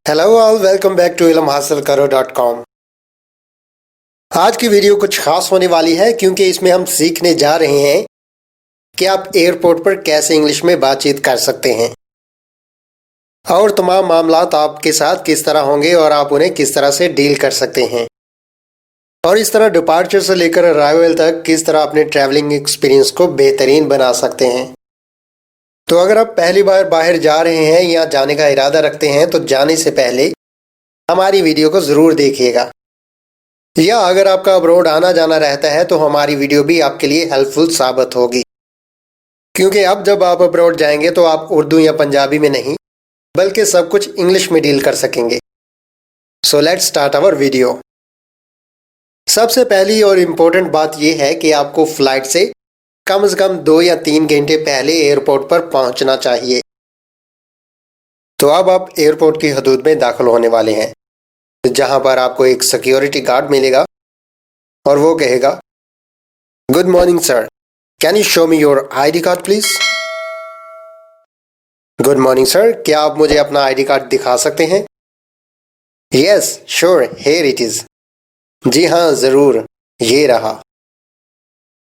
Hello all, welcome back to ilmhasilkaro.com। आज की video कुछ खास होने वाली है क्योंकि इसमें हम सीखने जा रहे हैं कि आप एयरपोर्ट पर कैसे इंग्लिश में बातचीत कर सकते हैं और तमाम मामलात आपके साथ किस तरह होंगे और आप उन्हें किस तरह से डील कर सकते हैं और इस तरह डिपार्चर से लेकर अराइवल तक किस तरह अपने ट्रैवलिंग एक्सपीरियंस को बेहतरीन बना सकते हैं। तो अगर आप पहली बार बाहर जा रहे हैं या जाने का इरादा रखते हैं तो जाने से पहले हमारी वीडियो को ज़रूर देखिएगा, या अगर आपका अब्रॉड आना जाना रहता है तो हमारी वीडियो भी आपके लिए हेल्पफुल साबित होगी, क्योंकि अब जब आप अब्रॉड जाएंगे तो आप उर्दू या पंजाबी में नहीं बल्कि सब कुछ इंग्लिश में डील कर सकेंगे। So let's start our video. सबसे पहली और इम्पोर्टेंट बात यह है कि आपको फ्लाइट से कम 2 या 3 घंटे पहले एयरपोर्ट पर पहुंचना चाहिए। तो अब आप एयरपोर्ट की हदूद में दाखिल होने वाले हैं, जहां पर आपको एक सिक्योरिटी गार्ड मिलेगा और वो कहेगा, good morning sir, can you show me your ID card please. Good morning sir, क्या आप मुझे अपना आईडी कार्ड दिखा सकते हैं? Yes sure, here it is. जी हाँ जरूर, ये रहा।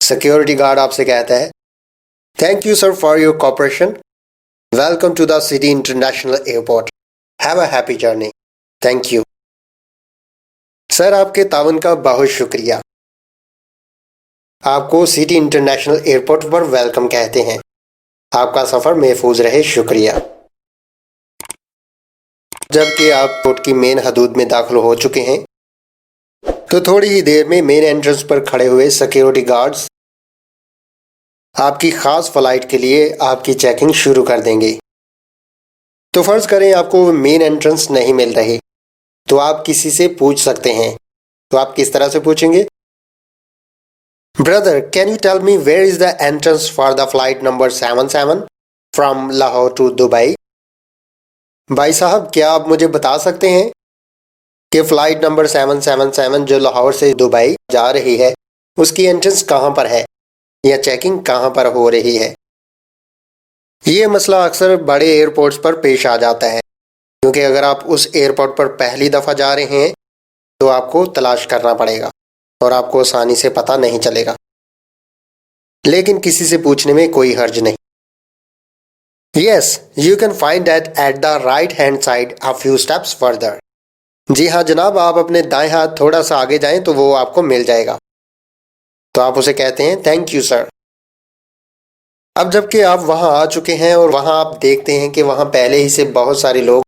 सिक्योरिटी गार्ड आपसे कहता है, thank you sir for your cooperation, welcome to the city international airport, have a happy journey, thank you. Sir आपके तावन का बहुत शुक्रिया। आपको सिटी इंटरनेशनल एयरपोर्ट पर वेलकम कहते हैं। आपका सफर महफूज रहे, शुक्रिया। जबकि आप कोर्ट की मेन हदूद में दाखिल हो चुके हैं तो थोड़ी ही देर में मेन एंट्रेंस पर खड़े हुए सिक्योरिटी गार्ड्स आपकी खास फ्लाइट के लिए आपकी चेकिंग शुरू कर देंगे। तो फर्ज करें आपको मेन एंट्रेंस नहीं मिल रही तो आप किसी से पूछ सकते हैं। तो आप किस तरह से पूछेंगे? Brother, can you tell me where is the entrance for the flight number 77 from Lahore to Dubai. भाई साहब, क्या आप मुझे बता सकते हैं कि फ्लाइट नंबर 777 जो लाहौर से दुबई जा रही है उसकी एंट्रेंस कहाँ पर है या चेकिंग कहाँ पर हो रही है? ये मसला अक्सर बड़े एयरपोर्ट्स पर पेश आ जाता है, क्योंकि अगर आप उस एयरपोर्ट पर पहली दफ़ा जा रहे हैं तो आपको तलाश करना पड़ेगा और आपको आसानी से पता नहीं चलेगा, लेकिन किसी से पूछने में कोई हर्ज नहीं। Yes, you can find that at the right hand side a few steps further. जी हाँ जनाब, आप अपने दाएं हाथ थोड़ा सा आगे जाएं तो वो आपको मिल जाएगा। तो आप उसे कहते हैं, थैंक यू सर। अब जबकि आप वहां आ चुके हैं और वहां आप देखते हैं कि वहां पहले ही से बहुत सारे लोग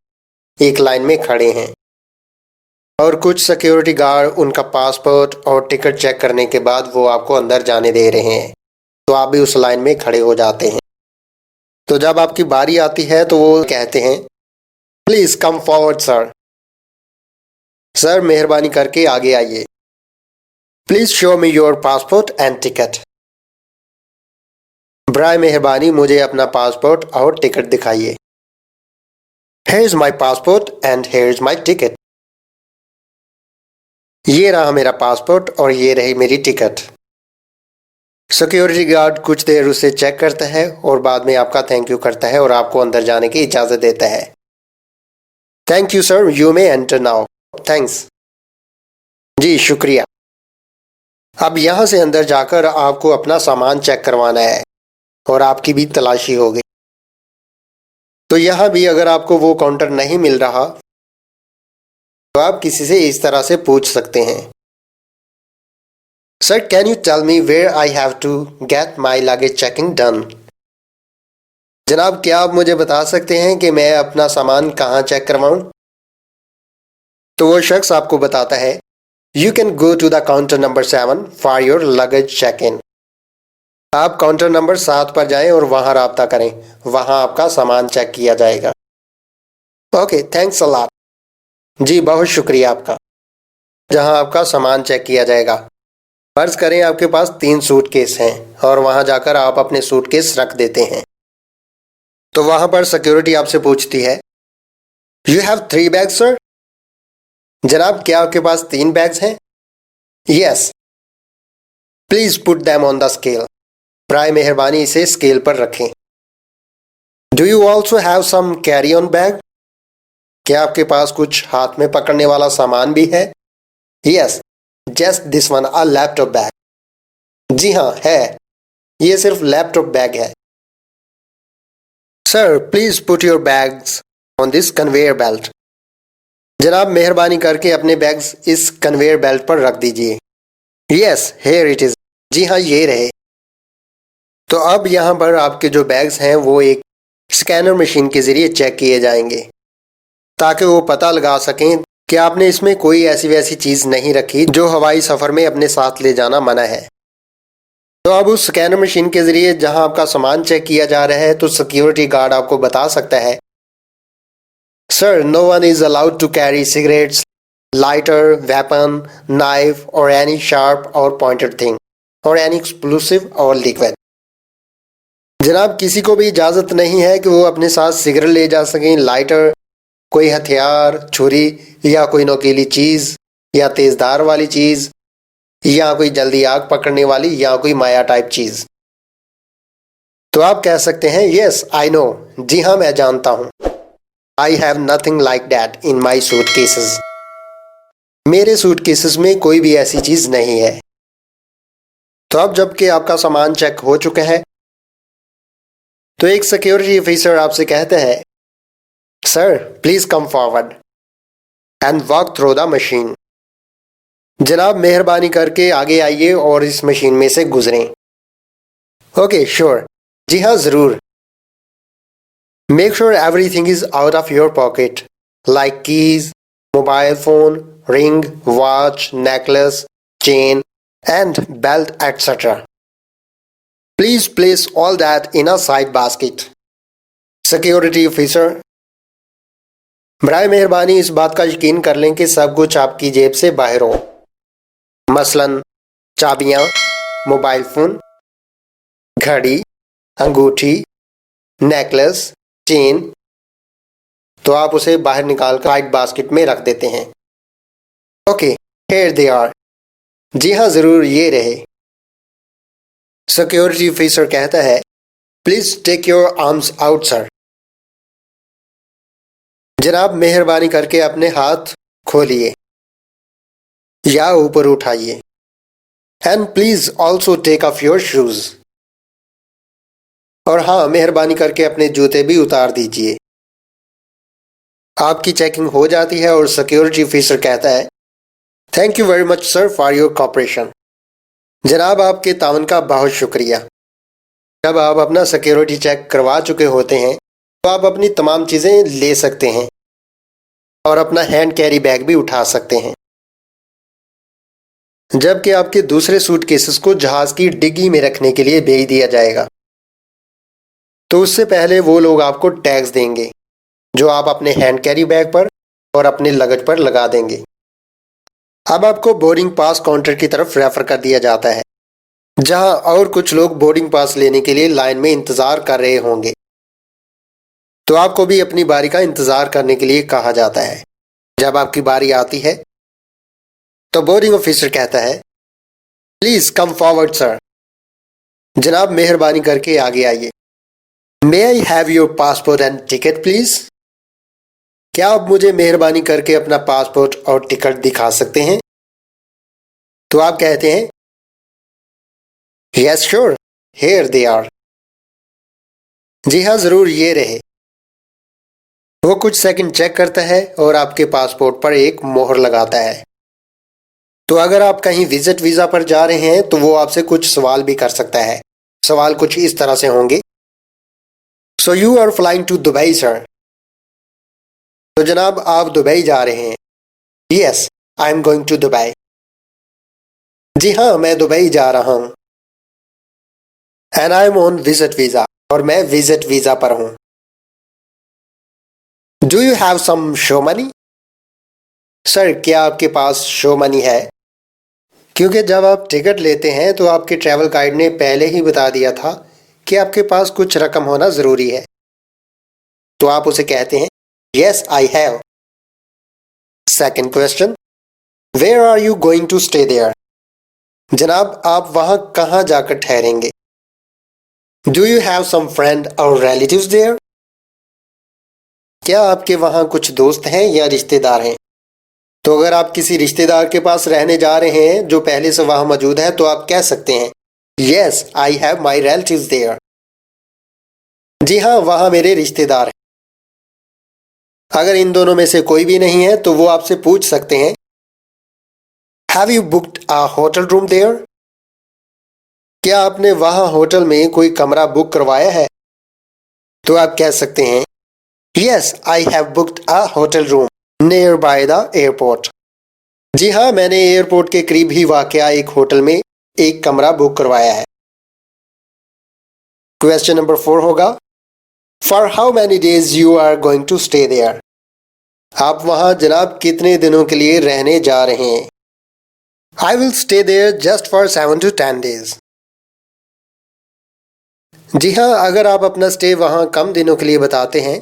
एक लाइन में खड़े हैं और कुछ सिक्योरिटी गार्ड उनका पासपोर्ट और टिकट चेक करने के बाद वो आपको अंदर जाने दे रहे हैं। तो आप भी उस लाइन में खड़े हो जाते हैं। तो जब आपकी बारी आती है तो वो कहते हैं, please come forward sir. Sir मेहरबानी करके आगे आइए। Please show me your passport and ticket. बराए मेहरबानी मुझे अपना पासपोर्ट और टिकट दिखाइए। Here is my passport and here is my ticket। ये रहा मेरा पासपोर्ट और ये रही मेरी टिकट। सिक्योरिटी गार्ड कुछ देर उसे चेक करता है और बाद में आपका थैंक यू करता है और आपको अंदर जाने की इजाजत देता है। Thank you sir, you may enter now. Thanks. जी शुक्रिया। अब यहाँ से अंदर जाकर आपको अपना सामान चेक करवाना है और आपकी भी तलाशी होगी। तो यहाँ भी अगर आपको वो काउंटर नहीं मिल रहा तो आप किसी से इस तरह से पूछ सकते हैं, sir can you tell me where I have to get my luggage checking done. जनाब, क्या आप मुझे बता सकते हैं कि मैं अपना सामान कहाँ चेक करवाऊं? तो वो शख्स आपको बताता है, you can go to the counter number 7 for your luggage check in. आप काउंटर नंबर 7 पर जाएं और वहां राब्ता करें, वहां आपका सामान चेक किया जाएगा। Okay, thanks a lot. जी बहुत शुक्रिया आपका। जहां आपका सामान चेक किया जाएगा। फर्ज करें आपके पास 3 सूटकेस हैं और वहां जाकर आप अपने सूटकेस रख देते हैं। तो वहां पर सिक्योरिटी आपसे पूछती है, यू हैव 3 बैग्स सर। जनाब, क्या आपके पास 3 बैग्स हैं? Yes. Please put them on the scale. बराए मेहरबानी इसे स्केल पर रखें। Do you also have some carry on bag. क्या आपके पास कुछ हाथ में पकड़ने वाला सामान भी है? Yes, just this one, a laptop bag. जी हाँ, है। ये सिर्फ लैपटॉप बैग है। Sir, please put your bags on this conveyor belt. जनाब, मेहरबानी करके अपने बैग्स इस कन्वेयर बेल्ट पर रख दीजिए। Yes, here it is. जी हाँ, ये रहे। तो अब यहाँ पर आपके जो बैग्स हैं वो एक स्कैनर मशीन के जरिए चेक किए जाएंगे, ताकि वो पता लगा सकें कि आपने इसमें कोई ऐसी वैसी चीज नहीं रखी जो हवाई सफर में अपने साथ ले जाना मना है। तो अब उस स्कैनर मशीन के जरिए जहां आपका सामान चेक किया जा रहा है, तो सिक्योरिटी गार्ड आपको बता सकता है, sir, no one is allowed to carry cigarettes, lighter, weapon, knife और एनी शार्प और पॉइंटेड थिंग और एनी एक्सप्लोसिव और लिक्विड। जनाब, किसी को भी इजाजत नहीं है कि वो अपने साथ सिगरेट ले जा सकें, लाइटर, कोई हथियार, छुरी या कोई नोकीली चीज या तेजधार वाली चीज या कोई जल्दी आग पकड़ने वाली या कोई माया टाइप चीज। तो आप कह सकते हैं, यस आई नो, जी हाँ मैं जानता हूं। I have nothing like that in my suitcases. मेरे सूटकेसेस में कोई भी ऐसी चीज नहीं है। तो अब जबकि आपका सामान चेक हो चुका है, तो एक सिक्योरिटी ऑफिसर आपसे कहते हैं, sir, please come forward and walk through the machine. जनाब, मेहरबानी करके आगे आइए और इस मशीन में से गुजरें। Okay, sure. जी हाँ, जरूर। Make sure everything is out of your pocket, like keys, mobile phone, ring, watch, necklace, chain and belt etcetera. Please place all that in a side basket. Security officer, बराए मेहरबानी इस बात का यकीन कर लें कि सब कुछ आपकी जेब से बाहर हो, मसलन चाबियां, मोबाइल फोन, घड़ी, अंगूठी, नेकलेस, चेन। तो आप उसे बाहर निकाल कर साइड बास्केट में रख देते हैं। Okay, here they are. जी हाँ, जरूर, ये रहे। सिक्योरिटी ऑफिसर कहता है, please take your arms out sir. जनाब, मेहरबानी करके अपने हाथ खोलिए या ऊपर उठाइए। And please also take off your shoes. और हाँ, मेहरबानी करके अपने जूते भी उतार दीजिए। आपकी चेकिंग हो जाती है और सिक्योरिटी ऑफिसर कहता है, thank you very much sir for your cooperation. जनाब, आपके तावन का बहुत शुक्रिया। जब आप अपना सिक्योरिटी चेक करवा चुके होते हैं, तो आप अपनी तमाम चीजें ले सकते हैं और अपना हैंड कैरी बैग भी उठा सकते हैं। जबकि आपके दूसरे सूटकेसेस को जहाज की डिग्गी में रखने के लिए भेज दिया जाएगा। तो उससे पहले वो लोग आपको टैग्स देंगे, जो आप अपने हैंड कैरी बैग पर और अपने लगेज पर लगा देंगे। अब आपको बोर्डिंग पास काउंटर की तरफ रेफर कर दिया जाता है, जहां और कुछ लोग बोर्डिंग पास लेने के लिए लाइन में इंतजार कर रहे होंगे। तो आपको भी अपनी बारी का इंतजार करने के लिए कहा जाता है। जब आपकी बारी आती है, तो बोर्डिंग ऑफिसर कहता है, प्लीज कम फॉरवर्ड सर। जनाब, मेहरबानी करके आगे आइए। May I have your passport and ticket please. क्या आप मुझे मेहरबानी करके अपना पासपोर्ट और टिकट दिखा सकते हैं? तो आप कहते हैं, yes sure, here they are. जी हाँ, जरूर, ये रहे। वो कुछ सेकंड चेक करता है और आपके पासपोर्ट पर एक मोहर लगाता है। तो अगर आप कहीं विजिट वीजा पर जा रहे हैं, तो वो आपसे कुछ सवाल भी कर सकता है। सवाल कुछ इस तरह से होंगे, so you are flying to Dubai sir. तो जनाब, आप दुबई जा रहे हैं। Yes, I am going to Dubai. जी हाँ, मैं दुबई जा रहा हूँ। And I am on visit visa, और मैं विजिट वीजा पर हूँ। Do you have some show money. Sir, क्या आपके पास शो मनी है? क्योंकि जब आप टिकट लेते हैं, तो आपके ट्रैवल गाइड ने पहले ही बता दिया था कि आपके पास कुछ रकम होना जरूरी है। तो आप उसे कहते हैं, yes I have. Second question, where are you going to stay there. जनाब, आप वहां कहां जाकर ठहरेंगे? Do you have some friend और रिलेटिव्स देयर। क्या आपके वहाँ कुछ दोस्त हैं या रिश्तेदार हैं? तो अगर आप किसी रिश्तेदार के पास रहने जा रहे हैं जो पहले से वहाँ मौजूद है तो आप कह सकते हैं yes I have my relatives there. जी हाँ, वहाँ मेरे रिश्तेदार हैं। अगर इन दोनों में से कोई भी नहीं है तो वो आपसे पूछ सकते हैं have you booked a hotel room there? क्या आपने वहाँ होटल में कोई कमरा बुक करवाया है? तो आप कह सकते हैं yes I have booked a hotel room near by the airport. जी हाँ, मैंने एयरपोर्ट के करीब ही वाक़या एक होटल में एक कमरा बुक करवाया है। क्वेश्चन नंबर 4 होगा for how many days you are going to stay there? आप वहाँ जनाब कितने दिनों के लिए रहने जा रहे हैं? I will stay there just for 7 to 10 days। जी हाँ, अगर आप अपना स्टे वहाँ कम दिनों के लिए बताते हैं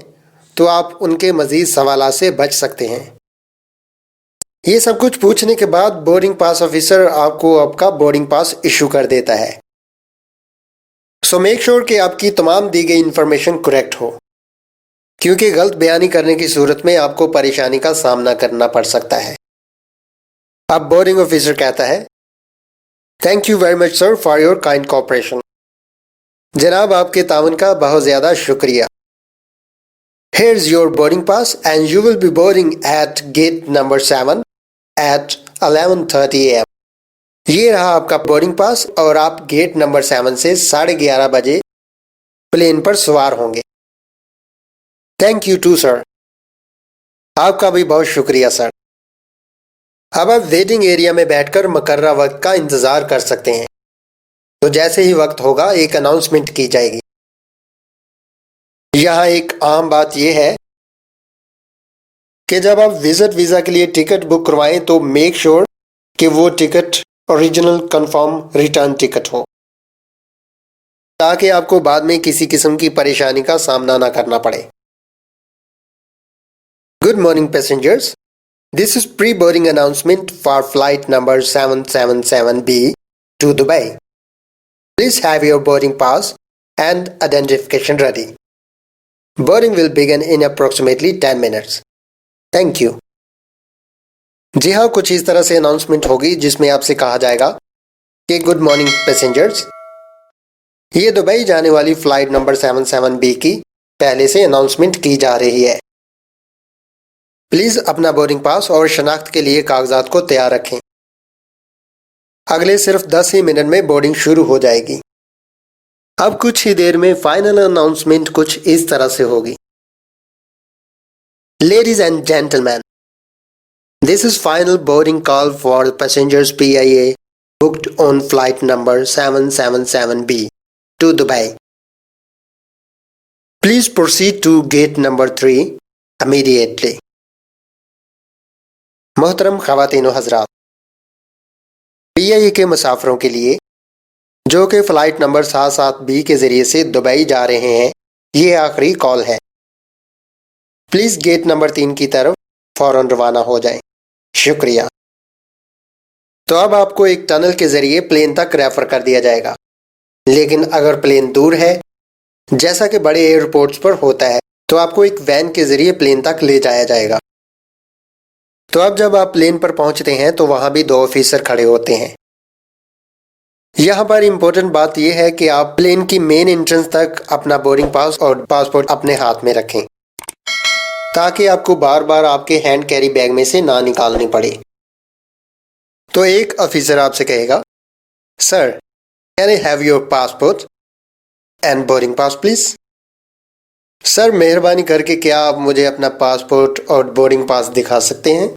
तो आप उनके मज़ीद सवालात से बच सकते हैं। ये सब कुछ पूछने के बाद बोर्डिंग पास ऑफिसर आपको आपका बोर्डिंग पास इशू कर देता है। सो मेक श्योर कि आपकी तमाम दी गई इंफॉर्मेशन करेक्ट हो, क्योंकि गलत बयानी करने की सूरत में आपको परेशानी का सामना करना पड़ सकता है। अब बोर्डिंग ऑफिसर कहता है thank you very much sir for your kind cooperation. जनाब आपके तावन का बहुत ज़्यादा शुक्रिया। Here's your boarding pass and you will be boarding at gate number 7 at 11:30 AM। ये रहा आपका बोर्डिंग पास और आप गेट नंबर 7 से 11:30 बजे प्लेन पर सवार होंगे। Thank you too sir. आपका भी बहुत शुक्रिया सर। अब आप वेटिंग एरिया में बैठकर मुकर्रर वक्त का इंतज़ार कर सकते हैं। तो जैसे ही वक्त होगा एक अनाउंसमेंट की जाएगी। यहाँ एक आम बात यह है कि जब आप विजिट वीज़ा के लिए टिकट बुक करवाएं तो मेक श्योर कि वो ticket original confirm return ticket हो, ताकि आपको बाद में किसी किस्म की परेशानी का सामना ना करना पड़े। Good morning passengers, this is pre boarding announcement for flight number 777B to Dubai। Please have your boarding pass and identification ready। Boarding will begin in approximately 10 minutes। Thank you। जी हाँ, कुछ इस तरह से अनाउंसमेंट होगी जिसमें आपसे कहा जाएगा कि गुड मॉर्निंग पैसेंजर्स, ये दुबई जाने वाली फ्लाइट नंबर 77B की पहले से अनाउंसमेंट की जा रही है। प्लीज़ अपना बोर्डिंग पास और शनाख्त के लिए कागजात को तैयार रखें। अगले सिर्फ 10 ही मिनट में बोर्डिंग शुरू हो जाएगी। अब कुछ ही देर में फाइनल अनाउंसमेंट कुछ इस तरह से होगी। Ladies and gentleman, this is final boarding call for passengers PIA booked on flight number 777B to Dubai। Please proceed to gate number 3 immediately। मोहतरम ख़वातीन व हज़रात, PIA के मुसाफिरों के लिए जो कि फ़्लाइट नंबर 77B के ज़रिए से दुबई जा रहे हैं, ये आखिरी कॉल है। प्लीज़ गेट नंबर 3 की तरफ फ़ौरन रवाना हो जाएं। शुक्रिया। तो अब आपको एक टनल के ज़रिए प्लेन तक रेफ़र कर दिया जाएगा, लेकिन अगर प्लेन दूर है, जैसा कि बड़े एयरपोर्ट्स पर होता है, तो आपको एक वैन के ज़रिए प्लेन तक ले जाया जाएगा। तो अब जब आप प्लेन पर पहुंचते हैं तो वहां भी 2 ऑफिसर खड़े होते हैं। यहाँ पर इम्पोर्टेंट बात यह है कि आप प्लेन की मेन एंट्रेंस तक अपना बोर्डिंग पास और पासपोर्ट अपने हाथ में रखें, ताकि आपको बार बार आपके हैंड कैरी बैग में से ना निकालनी पड़े। तो एक ऑफिसर आपसे कहेगा sir, can I have your passport and boarding pass please? Sir मेहरबानी करके क्या आप मुझे अपना पासपोर्ट और बोर्डिंग पास दिखा सकते हैं?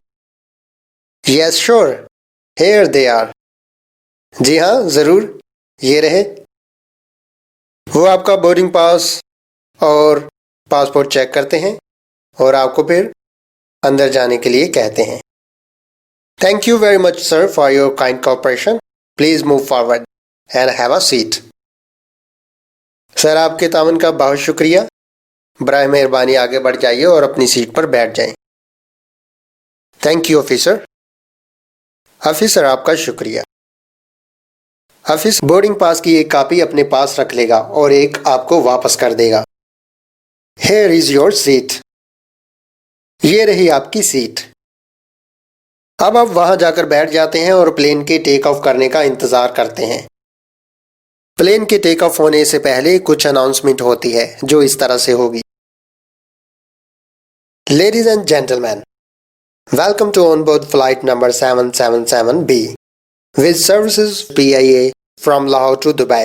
Yes sure, here they are. जी हाँ ज़रूर, ये रहे। वो आपका बोर्डिंग पास और पासपोर्ट चेक करते हैं और आपको फिर अंदर जाने के लिए कहते हैं। Thank you very much sir for your kind cooperation. Please move forward and have a seat. Sir आपके तावन का बहुत शुक्रिया। बराए मेहरबानी आगे बढ़ जाइए और अपनी सीट पर बैठ जाएं। Thank you officer. ऑफिसर आपका शुक्रिया। ऑफिस बोर्डिंग पास की एक कॉपी अपने पास रख लेगा और एक आपको वापस कर देगा। Here is your seat। ये रही आपकी सीट। अब आप वहां जाकर बैठ जाते हैं और प्लेन के टेक ऑफ करने का इंतजार करते हैं। प्लेन के टेक ऑफ होने से पहले कुछ अनाउंसमेंट होती है जो इस तरह से होगी। Ladies and gentleman, welcome to on board flight number 777B with services PIA from Lahore to Dubai.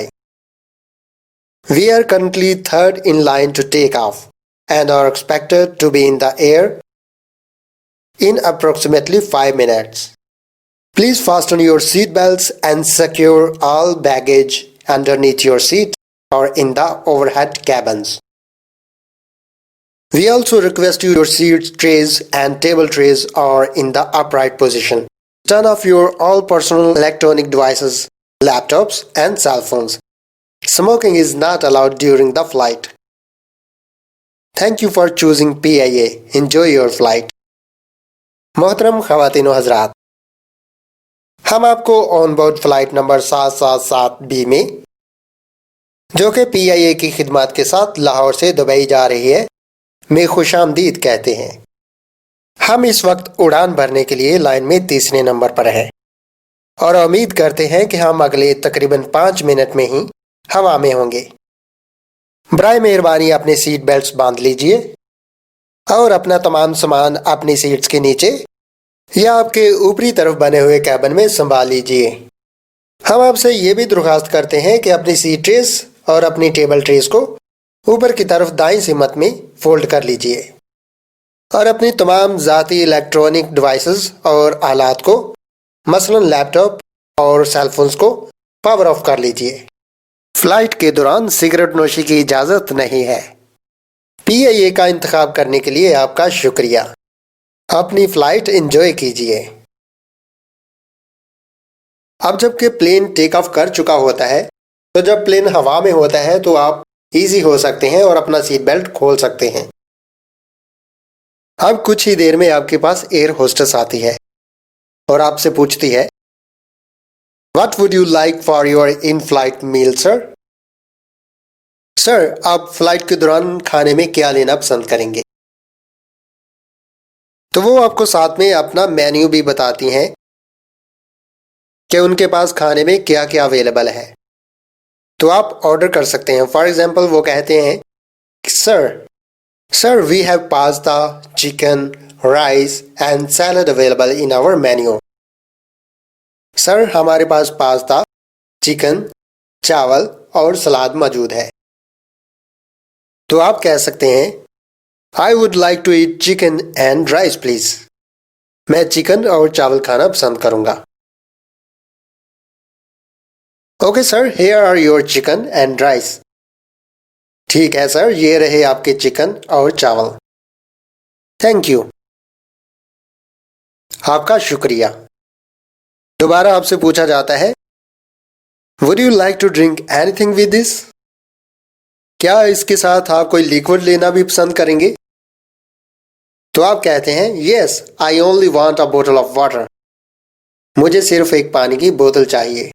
We are currently third in line to take off and are expected to be in the air in approximately 5 minutes. Please fasten your seat belts and secure all baggage underneath your seat or in the overhead cabins. We also request your seat trays and table trays are in the upright position. Turn off your all personal electronic devices, laptops and cell phones. Smoking is not allowed during the flight. Thank you for choosing PIA. Enjoy your flight. मोहतरम ख़वातीन व हज़रात, हम आपको on board flight number 777B में, जो कि PIA की खिदमत के साथ लाहौर से दुबई जा रही है, में खुशामदीद कहते हैं। हम इस वक्त उड़ान भरने के लिए लाइन में तीसरे नंबर पर हैं और उम्मीद करते हैं कि हम अगले तकरीबन 5 मिनट में ही हवा में होंगे। बराए मेहरबानी अपने सीट बेल्ट्स बांध लीजिए और अपना तमाम सामान अपनी सीट्स के नीचे या आपके ऊपरी तरफ बने हुए कैबिन में संभाल लीजिए। हम आपसे ये भी दरख्वास्त करते हैं कि अपनी सीट ट्रेस और अपनी टेबल ट्रेस को ऊपर की तरफ दाईं सिमत में फोल्ड कर लीजिए और अपनी तमाम ज़ाती इलेक्ट्रॉनिक डिवाइसेस और आलात को, मसलन लैपटॉप और सेलफोन्स को पावर ऑफ कर लीजिए। फ्लाइट के दौरान सिगरेट नोशी की इजाज़त नहीं है। PIA का इंतखाब करने के लिए आपका शुक्रिया। अपनी फ्लाइट एंजॉय कीजिए। अब जबकि प्लेन टेक ऑफ कर चुका होता है, तो जब प्लेन हवा में होता है तो आप इजी हो सकते हैं और अपना सीट बेल्ट खोल सकते हैं। अब कुछ ही देर में आपके पास एयर होस्टेस आती है और आपसे पूछती है, What would you like for your in-flight meal, sir? Sir, आप फ्लाइट के दौरान खाने में क्या लेना पसंद करेंगे? तो वो आपको साथ में अपना मेन्यू भी बताती हैं कि उनके पास खाने में क्या क्या अवेलेबल है, तो आप ऑर्डर कर सकते हैं। फॉर एग्जाम्पल वो कहते हैं, sir we have pasta, chicken, rice and salad available in our menu. Sir, हमारे पास पास्ता, चिकन, चावल और सलाद मौजूद है। तो आप कह सकते हैं, I would like to eat chicken and rice please. मैं चिकन और चावल खाना पसंद करूंगा। Okay sir, here are your chicken and rice. ठीक है सर, ये रहे आपके चिकन और चावल। Thank you. आपका शुक्रिया। दोबारा आपसे पूछा जाता है, would you like to drink anything with this? क्या इसके साथ आप कोई लिक्विड लेना भी पसंद करेंगे? तो आप कहते हैं, yes, I only want a बोतल ऑफ वाटर। मुझे सिर्फ एक पानी की बोतल चाहिए।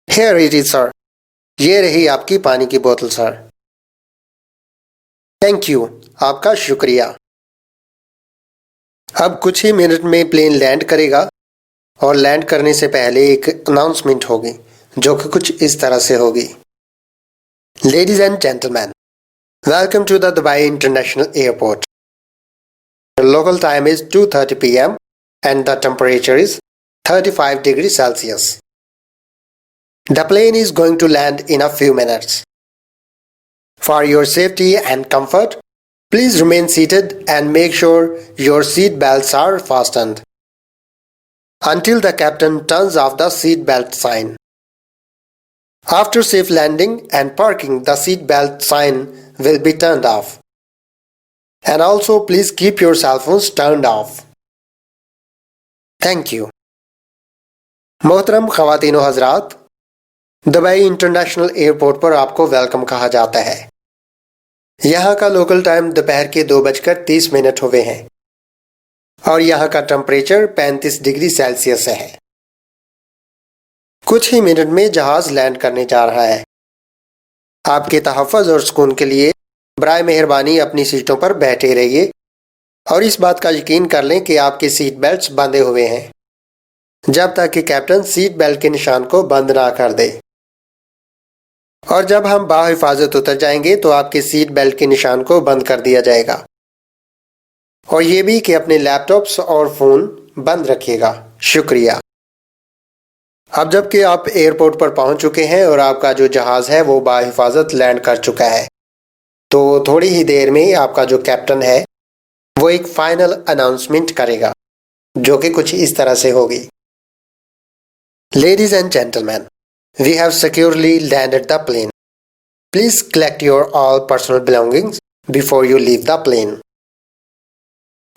Here it is sir. ये रही आपकी पानी की बोतल सर। Thank you. आपका शुक्रिया। अब कुछ ही मिनट में प्लेन लैंड करेगा और लैंड करने से पहले एक अनाउंसमेंट होगी जो कि कुछ इस तरह से होगी। Ladies and gentleman, welcome to the Dubai international airport. Local time is 2:30 p.m. and the temperature is 35 degrees Celsius. The plane is going to land in a few minutes. For your safety and comfort, please remain seated and make sure your seat belts are fastened until the captain turns off the seat belt sign. After safe landing and parking, the seat belt sign will be turned off. And also please keep your cell phones turned off. Thank you. मोहतरम ख़वातीन व हज़रात, Dubai international airport पर आपको welcome कहा जाता है। यहाँ का लोकल टाइम दोपहर के 2:30 हुए हैं और यहाँ का टेम्परेचर 35 डिग्री सेल्सियस है। कुछ ही मिनट में जहाज लैंड करने जा रहा है। आपके तहफ़्फ़ुज़ और सुकून के लिए बराए मेहरबानी अपनी सीटों पर बैठे रहिए और इस बात का यकीन कर लें कि आपके सीट बेल्ट्स बंधे हुए हैं जब तक कि कैप्टन सीट बेल्ट के निशान को बंद ना कर दे। और जब हम बाहिफाजत उतर जाएंगे तो आपके सीट बेल्ट के निशान को बंद कर दिया जाएगा। और ये भी कि अपने लैपटॉप्स और फोन बंद रखिएगा। शुक्रिया। अब जबकि आप एयरपोर्ट पर पहुंच चुके हैं और आपका जो जहाज है वो बाहिफाजत लैंड कर चुका है, तो थोड़ी ही देर में आपका जो कैप्टन है वो एक फाइनल अनाउंसमेंट करेगा, जो कि कुछ इस तरह से होगी। Ladies and gentlemen, we have securely landed the plane. Please collect your all personal belongings before you leave the plane.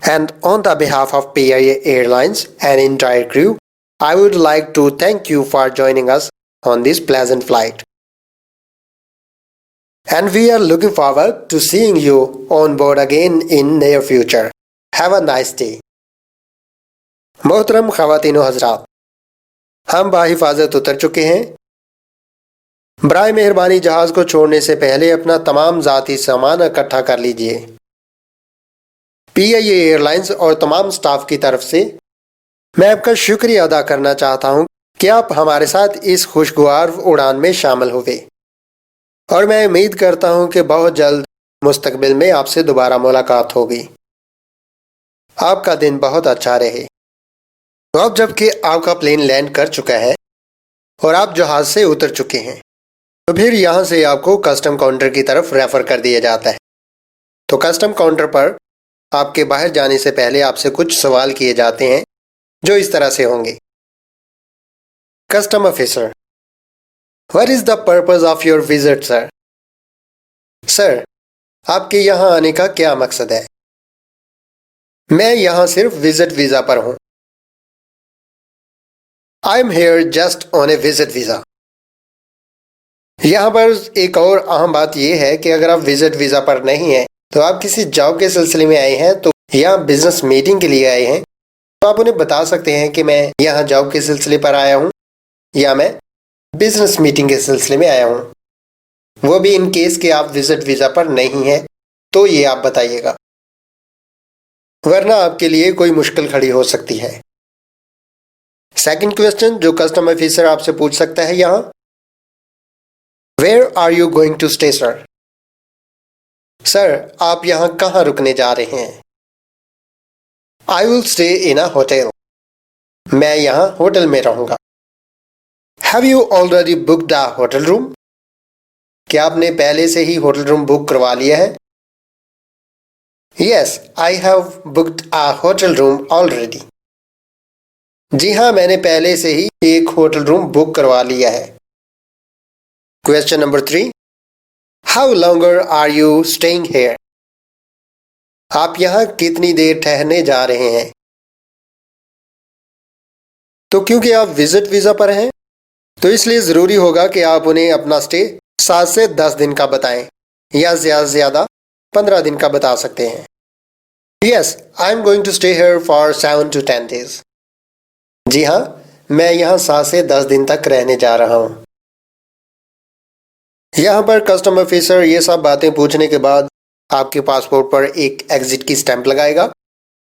And on the behalf of PIA Airlines and entire crew, I would like to thank you for joining us on this pleasant flight. And we are looking forward to seeing you on board again in near future. Have a nice day. मोहतरम ख़वातीन व हज़रात, हम बाहिफाजत उतर चुके हैं। बराए मेहरबानी जहाज को छोड़ने से पहले अपना तमाम ज़ाती सामान इकट्ठा कर लीजिए। PIA एयरलाइंस और तमाम स्टाफ की तरफ से मैं आपका शुक्रिया अदा करना चाहता हूं कि आप हमारे साथ इस खुशगवार उड़ान में शामिल हुए, और मैं उम्मीद करता हूं कि बहुत जल्द मुस्तकबिल में आपसे दोबारा मुलाकात होगी। आपका दिन बहुत अच्छा रहे। तो अब जबकि आपका प्लेन लैंड कर चुका है और आप जहाज से उतर चुके हैं, तो फिर यहाँ से आपको कस्टम काउंटर की तरफ रेफर कर दिया जाता है। तो कस्टम काउंटर पर आपके बाहर जाने से पहले आपसे कुछ सवाल किए जाते हैं, जो इस तरह से होंगे। Custom officer, what is the purpose of your visit sir? Sir, आपके यहाँ आने का क्या मकसद है? मैं यहाँ सिर्फ विजिट वीजा पर हूँ। I am here just on A visit visa. यहाँ पर एक और अहम बात यह है कि अगर आप विजिट वीजा पर नहीं हैं, तो आप किसी जॉब के सिलसिले में आए हैं, तो यहाँ बिजनेस मीटिंग के लिए आए हैं, तो आप उन्हें बता सकते हैं कि मैं यहाँ जॉब के सिलसिले पर आया हूँ या मैं बिजनेस मीटिंग के सिलसिले में आया हूँ। वो भी इन केस कि आप विजिट वीजा पर नहीं हैं, तो ये आप बताइएगा, वरना आपके लिए कोई मुश्किल खड़ी हो सकती है। सेकंड क्वेश्चन जो कस्टम ऑफिसर आपसे पूछ सकता है यहाँ, where are you going to stay sir? Sir, आप यहाँ कहाँ रुकने जा रहे हैं? I will stay in a hotel. मैं यहाँ होटल में रहूंगा। Have you already booked a hotel room? क्या आपने पहले से ही होटल रूम बुक करवा लिया है? Yes, I have booked a hotel room already. जी हाँ, मैंने पहले से ही एक होटल रूम बुक करवा लिया है। Question number 3, how longer are you staying here? आप यहाँ कितनी देर ठहरने जा रहे हैं? तो क्योंकि आप विजिट वीजा पर हैं, तो इसलिए जरूरी होगा कि आप उन्हें अपना स्टे 7 से 10 दिन का बताएं, या ज्यादा से ज्यादा 15 दिन का बता सकते हैं। Yes, I am going to stay here for 7 to 10 days। जी हाँ, मैं यहाँ 7 से 10 दिन तक रहने जा रहा हूँ। यहाँ पर कस्टम ऑफिसर ये सब बातें पूछने के बाद आपके पासपोर्ट पर एक एग्जिट की स्टैंप लगाएगा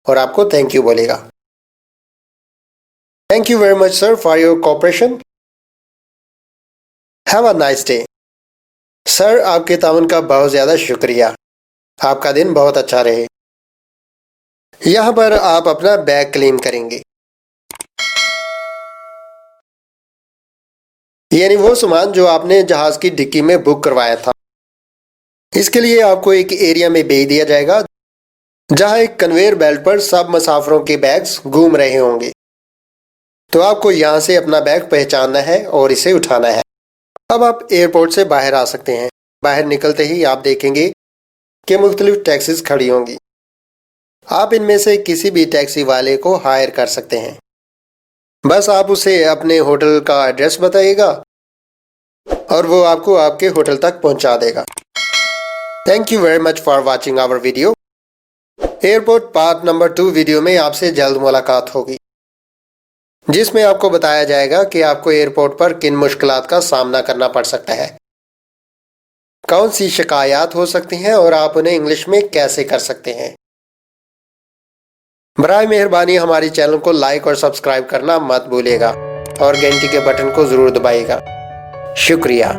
और आपको थैंक यू बोलेगा। Thank you very much sir for your cooperation. Have a nice day. Sir, आपके ताउन का बहुत ज़्यादा शुक्रिया। आपका दिन बहुत अच्छा रहे। यहाँ पर आप अपना बैग क्लेम करेंगे, यानी वो सामान जो आपने जहाज की डिक्की में बुक करवाया था। इसके लिए आपको एक एरिया में भेज दिया जाएगा जहां एक कन्वेयर बेल्ट पर सब मुसाफिरों के बैग्स घूम रहे होंगे। तो आपको यहां से अपना बैग पहचानना है और इसे उठाना है। अब आप एयरपोर्ट से बाहर आ सकते हैं। बाहर निकलते ही आप देखेंगे कि मुख्तलिफ टैक्सीज खड़ी होंगी। आप इनमें से किसी भी टैक्सी वाले को हायर कर सकते हैं। बस आप उसे अपने होटल का एड्रेस बताइएगा और वो आपको आपके होटल तक पहुंचा देगा। Thank you very much for watching our video. Airport part number 2 video में आपसे जल्द मुलाकात होगी, जिसमें आपको बताया जाएगा कि आपको एयरपोर्ट पर किन मुश्किलात का सामना करना पड़ सकता है, कौन सी शिकायत हो सकती हैं और आप उन्हें इंग्लिश में कैसे कर सकते हैं। बराए मेहरबानी हमारे चैनल को लाइक और सब्सक्राइब करना मत भूलिएगा और घंटी के बटन को जरूर दबाइएगा। शुक्रिया।